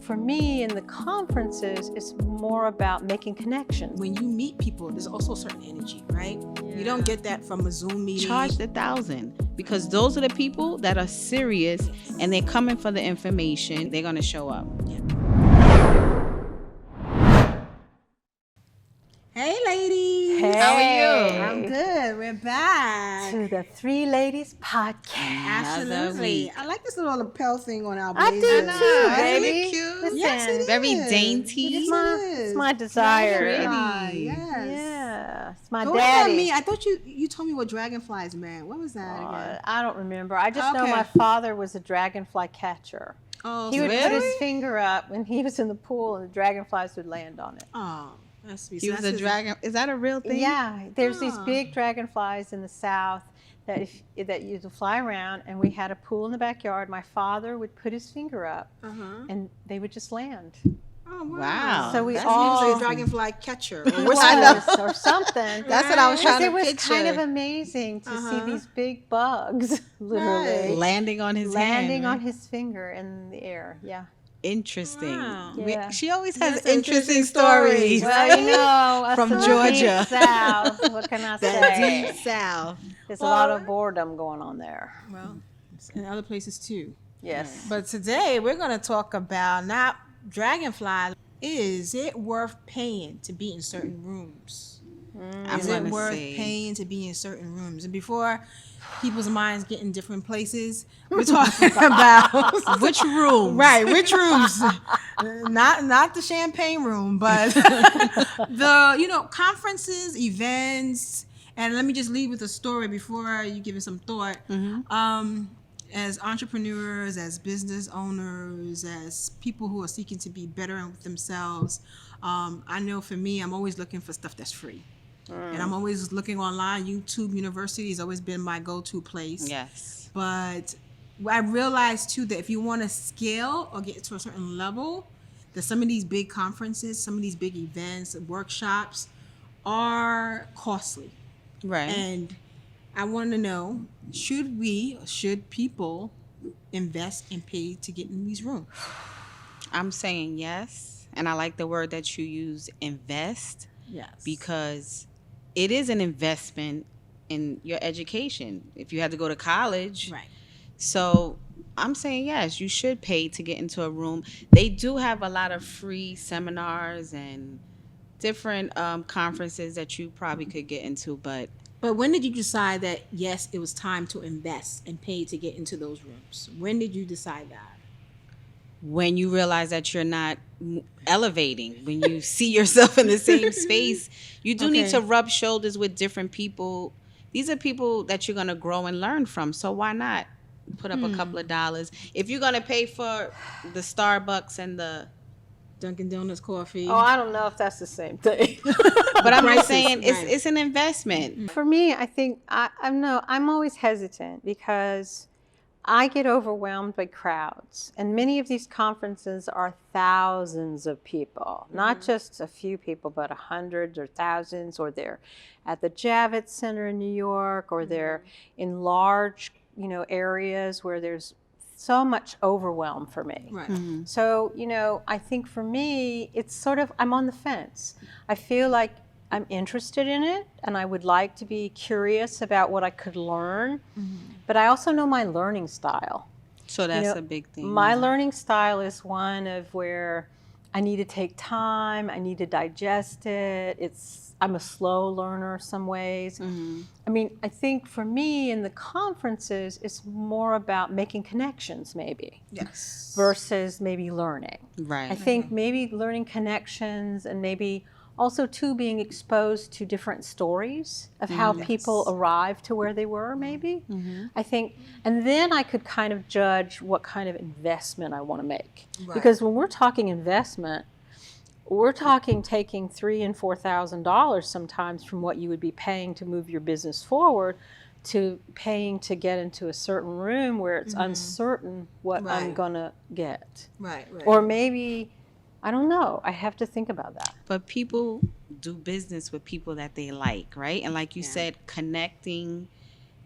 for me in the conferences, it's more about making connections. When you meet people, there's also a certain energy, right? Yeah. You don't get that from a Zoom meeting. Charge $1,000 because those are the people that are serious and they're coming for the information. They're going to show up. Yeah. Hey, ladies. Hey. How are you? I'm good. We're back. To the Three Ladies Podcast. Absolutely. I like this little lapel thing on our I blazer. do too, Isn't baby. it cute? Listen, Yes, it is. Very dainty. It's my desire. Yes. Yeah, it's my But what about daddy. me? I thought you told me what dragonflies meant. What was that again? I don't remember. I just know Okay. my father was a dragonfly catcher. Oh, He would put really? his finger up when he was in the pool, and the dragonflies would land on it. Oh, that's sweet. He was a dragon. Is that a real thing? Yeah, there's these Ah. big dragonflies in the south that you fly around, and we had a pool in the backyard. My father would put his finger up, and they would just land. Oh, wow. Wow. So we That's all- usually a dragonfly catcher. He Or what's I was, know. or something. That's what I was Because trying it to was picture. kind of amazing to see these big bugs, literally, Right. Landing on his landing hand. on his finger in the air. Yeah. Interesting. Wow. Yeah. She always has Yes, interesting interesting stories. stories. Well, you know, us From in the Georgia. deep South. What can I That say? deep south. There's a lot of boredom going on there. Well, in other places too. Yes. But today we're going to talk about not dragonfly. Is it worth paying to be in certain rooms? I'm Is it gonna worth say paying to be in certain rooms? And before people's minds get in different places, we're talking about which room? right, which rooms? Not the champagne room, but the conferences, events. And let me just leave with a story before you give it some thought. As entrepreneurs, as business owners, as people who are seeking to be better with themselves, I know for me, I'm always looking for stuff that's free. And I'm always looking online. YouTube University has always been my go-to place. Yes. But I realized too that if you want to scale or get to a certain level, that some of these big conferences, some of these big events, workshops are costly. Right. And I want to know, should people invest and pay to get in these rooms? I'm saying yes. And I like the word that you use, invest, Yes. because it is an investment in your education. If you had to go to college. Right. So I'm saying yes, you should pay to get into a room. They do have a lot of free seminars and different conferences that you probably could get into, but But when did you decide that, yes, it was time to invest and pay to get into those rooms? When did you decide that? when you realize that you're not elevating, when you see yourself in the same space, you do need to rub shoulders with different people. These are people that you're going to grow and learn from. So why not put up a couple of dollars? If you're going to pay for the Starbucks and the Dunkin' Donuts coffee. Oh, I don't know if that's the same thing. but I'm just Prices, saying right. it's an investment. For me, I think I'm always hesitant because I get overwhelmed by crowds, and many of these conferences are thousands of people, not just a few people, but hundreds or thousands, or they're at the Javits Center in New York, or they're in large, areas where there's so much overwhelm for me. Right. So, I think for me, it's sort of, I'm on the fence. I feel like I'm interested in it, and I would like to be curious about what I could learn. But I also know my learning style. So that's a big thing. My learning style is one of where I need to take time, I need to digest it. I'm a slow learner some ways. I mean, I think for me in the conferences, it's more about making connections maybe. Yes. Versus maybe learning. Right. I think maybe learning connections, and maybe also too being exposed to different stories of how people arrived to where they were maybe. I think, and then I could kind of judge what kind of investment I want to make. Right. Because when we're talking investment, we're talking taking $3,000 and $4,000 sometimes from what you would be paying to move your business forward to paying to get into a certain room where it's uncertain what I'm Right. gonna get. Right. Or maybe, I don't know, I have to think about that. But people do business with people that they like, right? And like you said, connecting.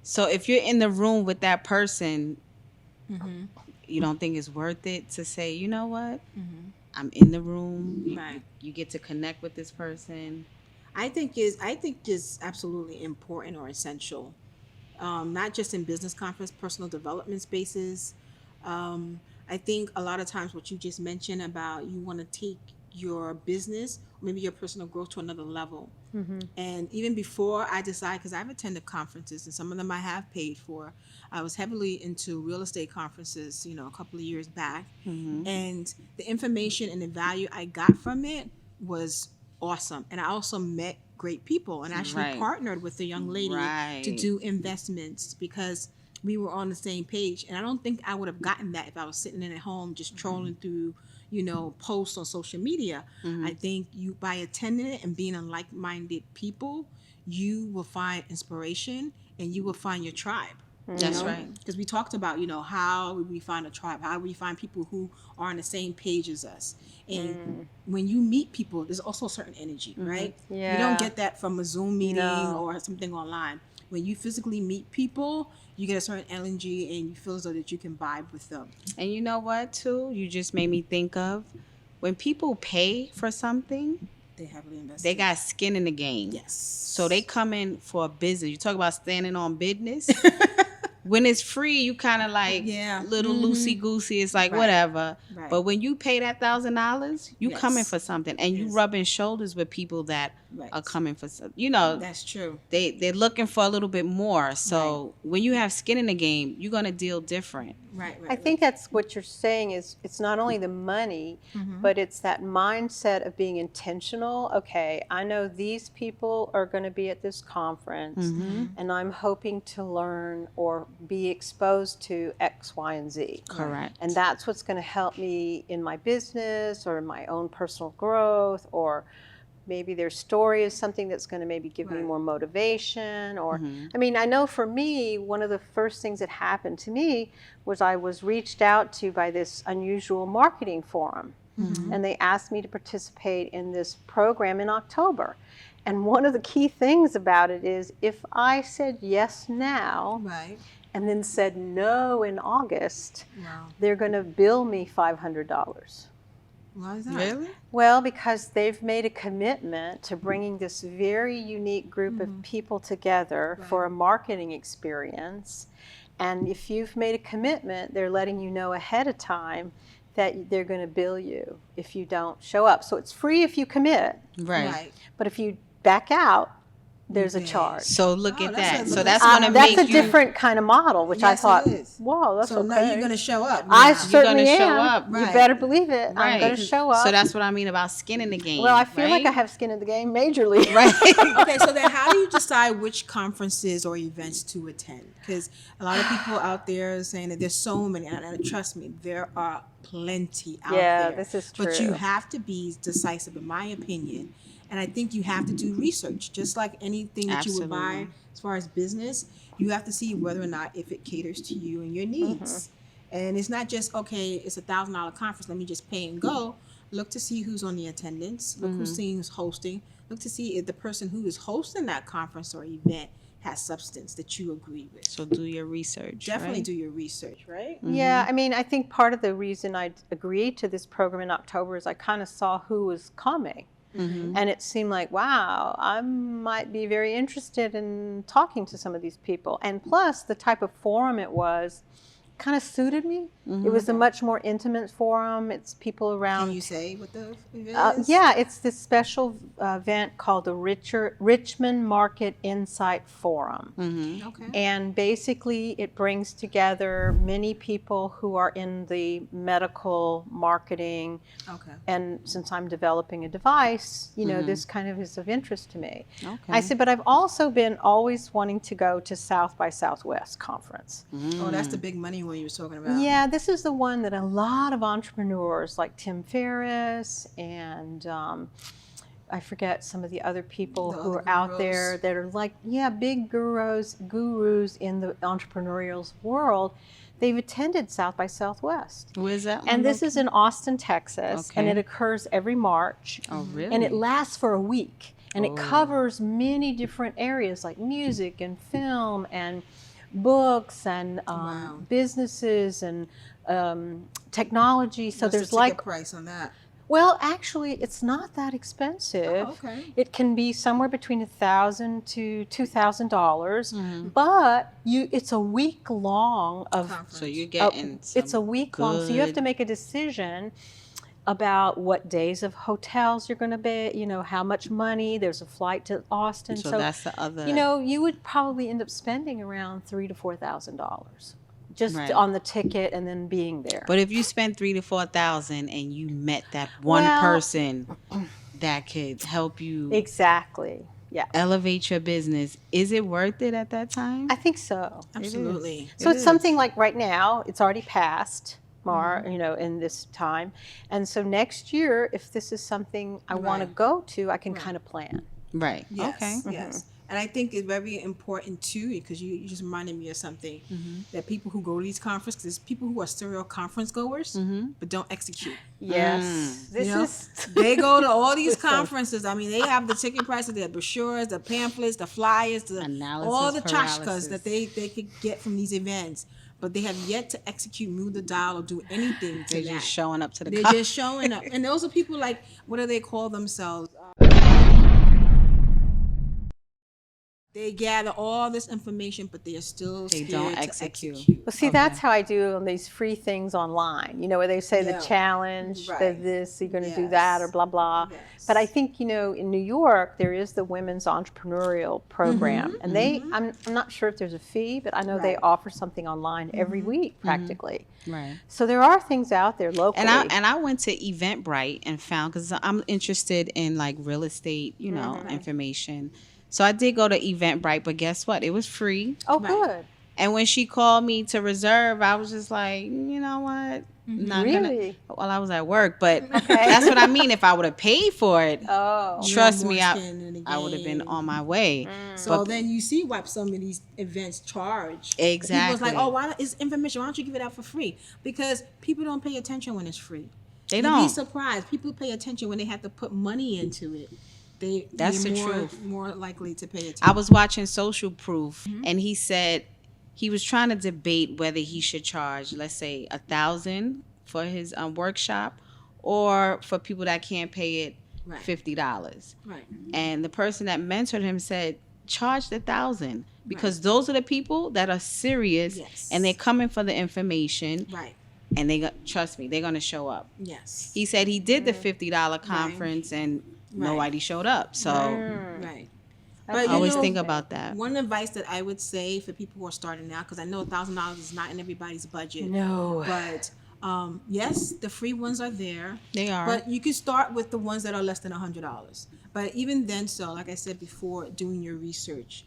So if you're in the room with that person, You don't think it's worth it to say, you know what? I'm in the room. Right. You get to connect with this person. I think is absolutely important or essential, not just in business conference, personal development spaces. I think a lot of times what you just mentioned about you want to take your business, maybe your personal growth to another level. And even before I decided, because I've attended conferences and some of them I have paid for, I was heavily into real estate conferences, a couple of years back. And the information and the value I got from it was awesome. And I also met great people and actually Right. partnered with a young lady to Right. do investments because we were on the same page. And I don't think I would have gotten that if I was sitting in at home just trolling through posts on social media. I think you, by attending it and being in like-minded people, you will find inspiration and you will find your tribe. That's right. Because we talked about, how we find a tribe, how we find people who are on the same page as us. And when you meet people, there's also a certain energy, right? Yeah. You don't get that from a Zoom meeting No. or something online. When you physically meet people, you get a certain energy and you feel as though that you can vibe with them. And you know what, too? You just made me think of when people pay for something, They heavily invest. they got skin in the game. Yes. So they come in for a business. You talk about standing on business. When it's free, you kind of like little loosey goosey. It's like Right. whatever. Right. But when you pay that $1,000, you Yes. coming for something, and you Yes. rubbing shoulders with people that Right. are coming for something. That's true. They're looking for a little bit more. So when you have skin in the game, you're gonna deal different. Right. I think that's what you're saying is it's not only the money, but it's that mindset of being intentional. Okay, I know these people are going to be at this conference and I'm hoping to learn or be exposed to X, Y, and Z. Correct. And that's what's going to help me in my business or in my own personal growth, or maybe their story is something that's going to maybe give me more motivation. Or I mean, I know for me, one of the first things that happened to me was I was reached out to by this unusual marketing forum, and they asked me to participate in this program in October. And one of the key things about it is if I said yes now Right. and then said no in August, Wow. they're going to bill me $500. Why is that? Really? Well, because they've made a commitment to bringing this very unique group of people together for a marketing experience. And if you've made a commitment, they're letting you know ahead of time that they're going to bill you if you don't show up. So it's free if you commit, Right. but if you back out, there's a charge. So look at that's that. a- So that's gonna That's make a you. different kind of model, which I Yes, it thought, is. whoa, that's So okay. now you're going to show up. I now. certainly gonna show am. up. You Right. better believe it. I'm Right. going to show up. So that's what I mean about skin in the game. Well, I feel like right? I have skin in the game majorly. Right. Okay, so then how do you decide which conferences or events to attend? Because a lot of people out there are saying that there's so many, and trust me, there are plenty out Yeah, there. this is But you true. have to be decisive, in my opinion. And I think you have to do research, just like anything that you would buy Absolutely. as far as business. You have to see whether or not if it caters to you and your needs. And it's not just, okay, it's $1,000 conference, let me just pay and go. Look to see who's on the attendance. Look who's hosting. Look to see if the person who is hosting that conference or event has substance that you agree with. So do your research. Definitely right? do your research, right? Yeah, I mean, I think part of the reason I agreed to this program in October is I kind of saw who was coming. And it seemed like, wow, I might be very interested in talking to some of these people. And plus, the type of forum it was kind of suited me. It was a much more intimate forum. It's people around. Can you say what the event is? Yeah, it's this special event called the Richmond Market Insight Forum. Okay. And basically, it brings together many people who are in the medical marketing. Okay. And since I'm developing a device, this kind of is of interest to me. Okay. I said, but I've also been always wanting to go to South by Southwest conference. Oh, that's the big money one you were talking about. Yeah, this is the one that a lot of entrepreneurs like Tim Ferriss and I forget some of the other people The who other are out gurus. there that are like, big gurus in the entrepreneurial world. They've attended South by Southwest. Where's that one? And this is in Austin, Texas, and Okay. it occurs every March. Oh, really? And it lasts for a week. And it covers many different areas like music and film and books and Wow. businesses and technology. So What's the there's ticket like, price on that? well, actually, it's not that expensive. Oh, okay. It can be somewhere between $1,000 to $2,000, but it's a week long of. Conference. So you're getting It's a some week long, so you have to good- make a decision about what days of hotels you're going to be. You know, how much money. There's a flight to Austin, So that's the other. you know, you would probably end up spending around $3,000 to $4,000 just Right. on the ticket and then being there. But if you spend 3,000 to 4,000 and you met that one Well- person that could help you Exactly. Yeah. elevate your business, is it worth it at that time? I think so. Absolutely. So it's is. something like right now, it's already passed, Mm-hmm. you know, in this time. And so next year, if this is something I want to Right. go to, I can kind of plan. Right. Yes, Okay. yes. And I think it's very important too, because you just reminded me of something, that people who go to these conferences, there's people who are serial conference goers, but don't execute. Yes. This You know? is. They go to all these conferences. I mean, they have the ticket prices, the brochures, the pamphlets, the flyers, Analysis all the paralysis. tchotchkes that they could get from these events. But they have yet to execute, move the dial, or do anything to They're that. just showing up to the They're con- just showing up. And those are people like, what do they call themselves? They gather all this information, but they are still They scared don't to execute. Well, see, that's how I do on these free things online. You know, where they say Yeah. the challenge, the Right. this, you're going to do that, or Yes. blah, blah. Yes. But I think, you know, in New York, there is the Women's Entrepreneurial Program. And I'm not sure if there's a fee, but I know they Right. offer something online every week practically. Right. So there are things out there locally. And I went to Eventbrite and found, because I'm interested in like real estate, you know, information. So I did go to Eventbrite, but guess what? It was free. oh, Right. good. And when she called me to reserve, I was just like, you know what? Not Really? Well, I was at work, but that's what I mean. If I would have paid for it, Oh. trust more me, skin in the I would have been game. on my way. So then you see why some of these events charge. People Exactly. was like, oh, why is information? Why don't you give it out for free? Because people don't pay attention when it's free. They You'd be don't. surprised. People pay attention when they have to put money into it. That's they're the more, truth. more likely to pay attention. I was watching Social Proof, and he said he was trying to debate whether he should charge, let's say, 1,000 for his workshop, or for people that can't pay it, Right. $50. Right. And the person that mentored him said, charge the 1,000, because those are the people that are serious, Yes. and they're coming for the information, Right. and trust me, they're gonna show up. Yes. He said he did the $50 conference, and nobody showed up. So Right. That's But I always know, think about that. One advice that I would say for people who are starting out, because I know $1,000 is not in everybody's budget. No. But yes, the free ones are there. They are. But you can start with the ones that are less than $100. But even then, so like I said before, doing your research,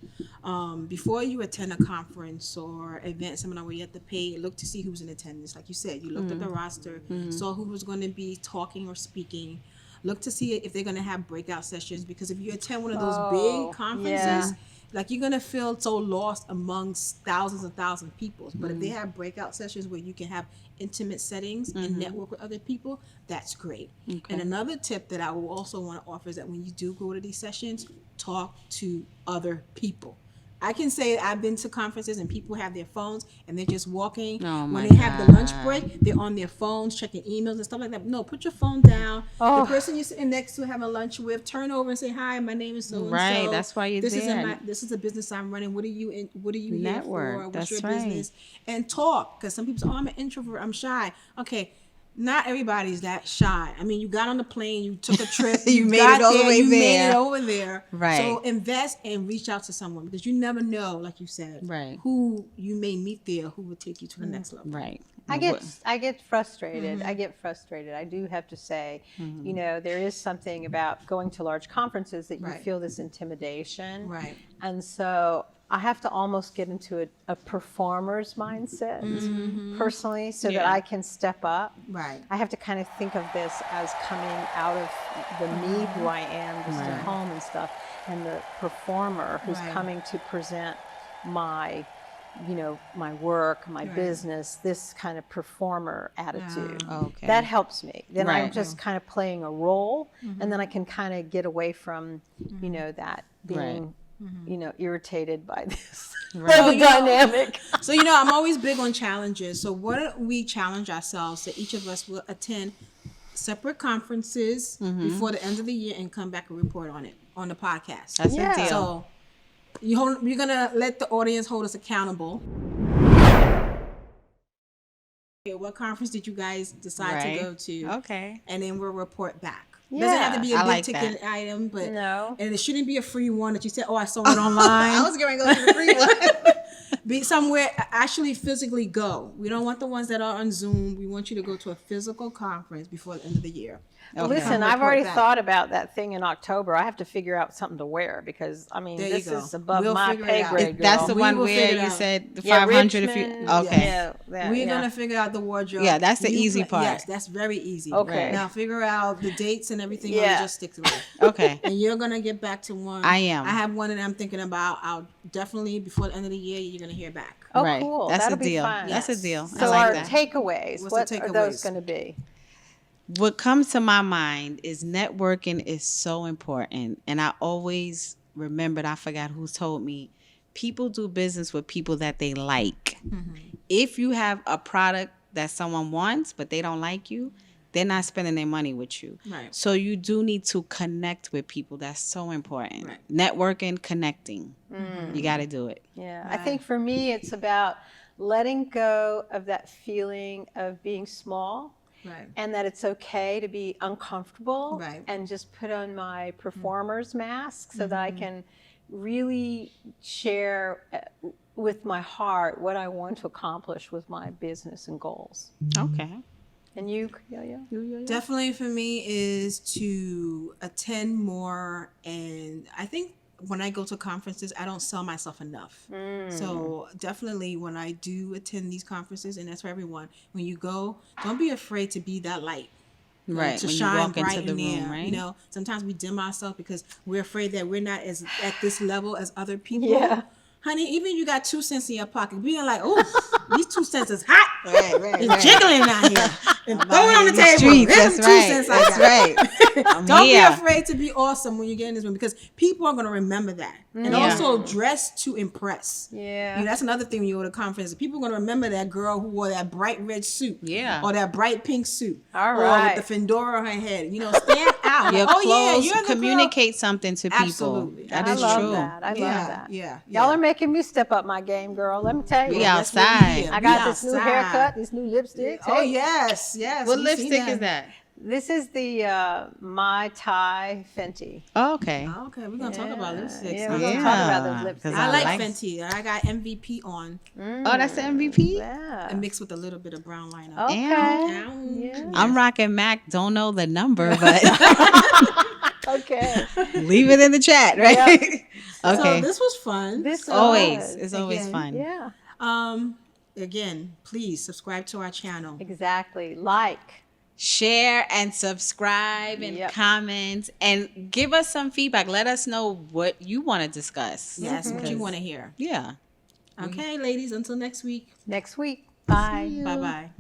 before you attend a conference or event seminar where you have to pay, look to see who's in attendance. Like you said, you looked at the roster, saw who was going to be talking or speaking. Look to see if they're going to have breakout sessions, because if you attend one of those big conferences, like, you're going to feel so lost amongst thousands and thousands of people. But if they have breakout sessions where you can have intimate settings and network with other people, that's great. And another tip that I will also want to offer is that when you do go to these sessions, talk to other people. I can say I've been to conferences and people have their phones and they're just walking. Oh my when they have the lunch God. break, they're on their phones checking emails and stuff like that. No, put your phone down. Oh. The person you're sitting next to having lunch with, turn over and say, "Hi, my name is so and so. Right, that's why you're this there. This is a business I'm running. What are you here Network, for? What's that's your right. business?" And talk, because some people say, "Oh, I'm an introvert. I'm shy." Okay. Not everybody's that shy. I mean, you got on the plane, you took a trip, You made got it all the way you made there. it over there. Right. So invest and reach out to someone, because you never know, like you said, Right. who you may meet there who will take you to the next level. Right. I get frustrated. I get frustrated. I do have to say, you know, there is something about going to large conferences that you Right. feel this intimidation. Right. And so I have to almost get into a performer's mindset personally, so that Yeah. I can step up. Right. I have to kind of think of this as coming out of the me, who I am, just at home and stuff, and the performer who's Right. coming to present my, you know, my work, my business, this kind of performer attitude. Okay. That helps me. Then I'm Right. just kind of playing a role, and then I can kind of get away from, you know, that being Right. irritated by this Right. dynamic. So, I'm always big on challenges. So what if we challenge ourselves that each of us will attend separate conferences before the end of the year and come back and report on it on the podcast? That's Yeah. a deal. So you're going to let the audience hold us accountable. Okay, what conference did you guys decide to go to? Okay. And then we'll report back. Yeah. Doesn't have to be a I big like ticket that. item, but No. and it shouldn't be a free one that you said, "Oh, I saw it online." I was going to go to the free one. Be somewhere, actually physically go. We don't want the ones that are on Zoom. We want you to go to a physical conference before the end of the year. Okay. Listen, Report I've already back. thought about that thing in October. I have to figure out something to wear because, There you this go. is above We'll my figure it pay out. grade, girl. That's the We one will where figure it you out. said the Yeah, 500 if you. Richmond, Okay. Yeah, We're yeah. gonna figure out the wardrobe. Yeah, that's the easy part. Yes, that's very easy. Okay. Now figure out the dates and everything. Yeah. Or just stick to it. Okay. And you're gonna get back to one. I am. I have one that I'm thinking about. I'll definitely before the end of the year. You're gonna hear back. Oh, Right. cool. That's That'll a deal. be fun. That's a Yes. deal. So I like our that. takeaways, What's what the are those takeaways? going to be? What comes to my mind is networking is so important. And I always remembered, I forgot who told me, people do business with people that they like. If you have a product that someone wants, but they don't like you, they're not spending their money with you. Right. So you do need to connect with people. That's so important. Right. Networking, connecting. You got to do it. Yeah, I think for me, it's about letting go of that feeling of being small. Right. And that it's okay to be uncomfortable Right. and just put on my performer's mask so that I can really share with my heart what I want to accomplish with my business and goals. Okay. And you, Yo-Yo? Definitely for me is to attend more, and I think when I go to conferences, I don't sell myself enough. So definitely when I do attend these conferences, and that's for everyone, when you go, don't be afraid to be that light. Right. To When you shine walk bright into the in room, there. right? Sometimes we dim ourselves because we're afraid that we're not as at this level as other people. Yeah. Honey, even you got 2 cents in your pocket, being like, oh, these 2 cents is hot. Right. It's jiggling out here. And throw it on the in table. streets. Here's That's the 2 right. cents I That's got. right. I'm Don't here. be afraid to be awesome when you get in this room because people are going to remember that. And Yeah. also dress to impress. Yeah. That's another thing when you go to conferences. People are going to remember that girl who wore that bright red suit. Yeah. Or that bright pink suit. All Or right. with the fedora on her head. Stand out. Your Like, oh, clothes yeah, you're the girl. communicate something to people. Absolutely. That I is love true. that. I love Yeah, that. yeah. Y'all are making me step up my game, girl. Let me tell you. We That's what we outside. here. I We got this new outside. haircut, these new lipsticks. Oh, Hey, yes. What We see lipstick is that? This is the Mai Tai Fenty. Oh, okay. Oh, okay, we're going to talk about lipsticks. Yeah, now. we're going to Yeah, talk about those 'cause lipsticks. I like like- Fenty. I got MVP on Oh, that's the MVP? Yeah. and mixed with a little bit of brown liner. Okay. Ow. Yeah. I'm rocking Mac. Don't know the number, but Okay. leave it in the chat, right? So Okay. this was fun. This Always. was. It's always Again. fun. Yeah. Again, please subscribe to our channel. Exactly. Like. Share and subscribe and Yep. comment and give us some feedback. Let us know what you want to discuss. Yes, what you want to hear. Yeah. Okay, ladies, until next week. Next week. Bye. Bye-bye.